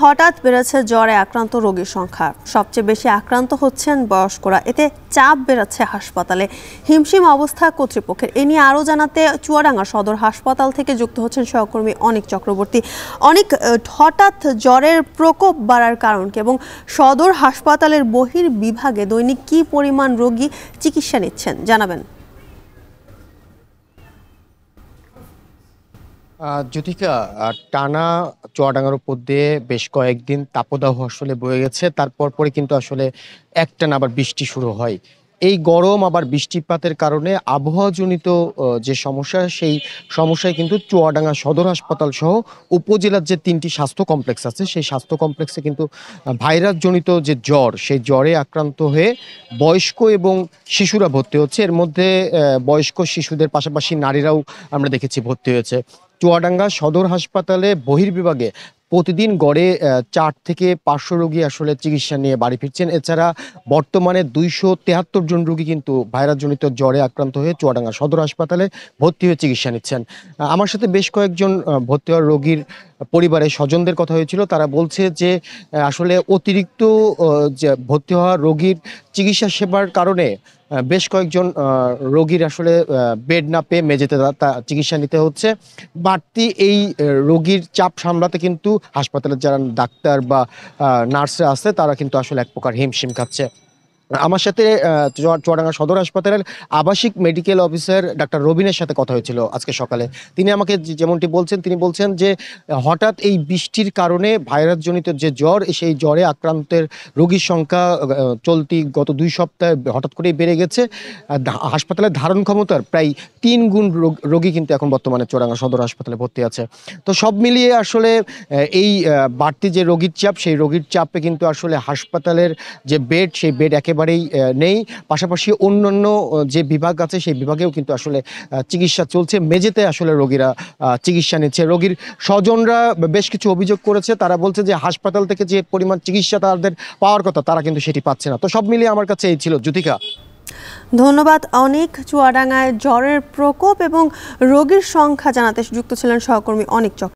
হঠাৎ বেড়েছে জ্বরে আক্রান্ত রোগীর সংখ্যা। সবচেয়ে বেশি আক্রান্ত হচ্ছেন বয়স্করা। এতে চাপ বেড়েছে হাসপাতালে, হিমশিম অবস্থা কর্তৃপক্ষের। এ নিয়ে আরও জানাতে চুয়াডাঙ্গা সদর হাসপাতাল থেকে যুক্ত হচ্ছেন সহকর্মী অনিক চক্রবর্তী। অনেক হঠাৎ জ্বরের প্রকোপ বাড়ার কারণ কি এবং সদর হাসপাতালের বহির্বিভাগে দৈনিক কী পরিমাণ রোগী চিকিৎসা নিচ্ছেন জানাবেন। জ্যোতিকা, টানা চুয়াডাঙ্গার উপর দিয়ে বেশ কয়েকদিন তাপদাহ আসলে বয়ে গেছে। তারপর পরে কিন্তু আসলে একটানা আবার বৃষ্টি শুরু হয়। এই গরম আবার বৃষ্টিপাতের কারণে আবহাওয়াজনিত যে সমস্যা, সেই সমস্যায় কিন্তু চুয়াডাঙ্গা সদর হাসপাতাল সহ উপজেলার যে ৩টি স্বাস্থ্য কমপ্লেক্স আছে, সেই স্বাস্থ্য কমপ্লেক্সে কিন্তু ভাইরাসজনিত যে জ্বর, সেই জ্বরে আক্রান্ত হয়ে বয়স্ক এবং শিশুরা ভর্তি হচ্ছে। এর মধ্যে বয়স্ক শিশুদের পাশাপাশি নারীরাও আমরা দেখেছি ভর্তি হয়েছে। চুয়াডাঙ্গা সদর হাসপাতালে বহির্বিভাগে প্রতিদিন গড়ে ৪ থেকে ৫০০ রোগী আসলে চিকিৎসা নিয়ে বাড়ি ফিরছেন। এছাড়া বর্তমানে ২৭৩ জন রোগী কিন্তু ভাইরাসজনিত জ্বরে আক্রান্ত হয়ে চুয়াডাঙ্গা সদর হাসপাতালে ভর্তি হয়ে চিকিৎসা নিচ্ছেন। আমার সাথে বেশ কয়েকজন ভর্তি হওয়া রোগীর পরিবারের স্বজনদের কথা হয়েছিল। তারা বলছে যে আসলে অতিরিক্ত যে ভর্তি হওয়া রোগীর চিকিৎসা সেবার কারণে বেশ কয়েকজন রোগীর আসলে বেড না পেয়ে মেঝেতে চিকিৎসা নিতে হচ্ছে। বাড়তি এই রোগীর চাপ সামলাতে কিন্তু হাসপাতালের যারা ডাক্তার বা নার্সরা আছে, তারা কিন্তু আসলে এক প্রকার হিমশিম খাচ্ছে। আমার সাথে চুয়াডাঙ্গা সদর হাসপাতালের আবাসিক মেডিকেল অফিসার ডাক্তার রবিনের সাথে কথা হয়েছিল আজকে সকালে। তিনি আমাকে যেমনটি বলছেন, তিনি বলছেন যে হঠাৎ এই বৃষ্টির কারণে ভাইরাসজনিত যে জ্বর, সেই জ্বরে আক্রান্তের রোগীর সংখ্যা চলতি গত ২ সপ্তাহে হঠাৎ করেই বেড়ে গেছে। হাসপাতালের ধারণ ক্ষমতার প্রায় ৩ গুণ রোগী কিন্তু এখন বর্তমানে চুয়াডাঙ্গা সদর হাসপাতালে ভর্তি আছে। তো সব মিলিয়ে আসলে এই বাড়তি যে রোগীর চাপ, সেই রোগীর চাপে কিন্তু আসলে হাসপাতালের যে বেড, সেই বেড একেবারেই নেই। পাশাপাশি অন্যান্য যে বিভাগ আছে, সেই বিভাগেও কিন্তু আসলে চিকিৎসা চলছে। মেঝেতে আসলে রোগীরা চিকিৎসা নিচ্ছে। রোগীর স্বজনরা বেশ কিছু অভিযোগ করেছে। তারা বলছে যে হাসপাতাল থেকে যে পরিমাণ চিকিৎসা তাদের পাওয়ার কথা, তারা কিন্তু সেটি পাচ্ছে না। তো সব মিলিয়ে আমার কাছে এই ছিল। জ্যোতিকা, ধন্যবাদ অনেক। চুয়াডাঙ্গায় জ্বরের প্রকোপ এবং রোগীর সংখ্যা জানাতে যুক্ত ছিলেন সহকর্মী অনিক চক্রবর্তী।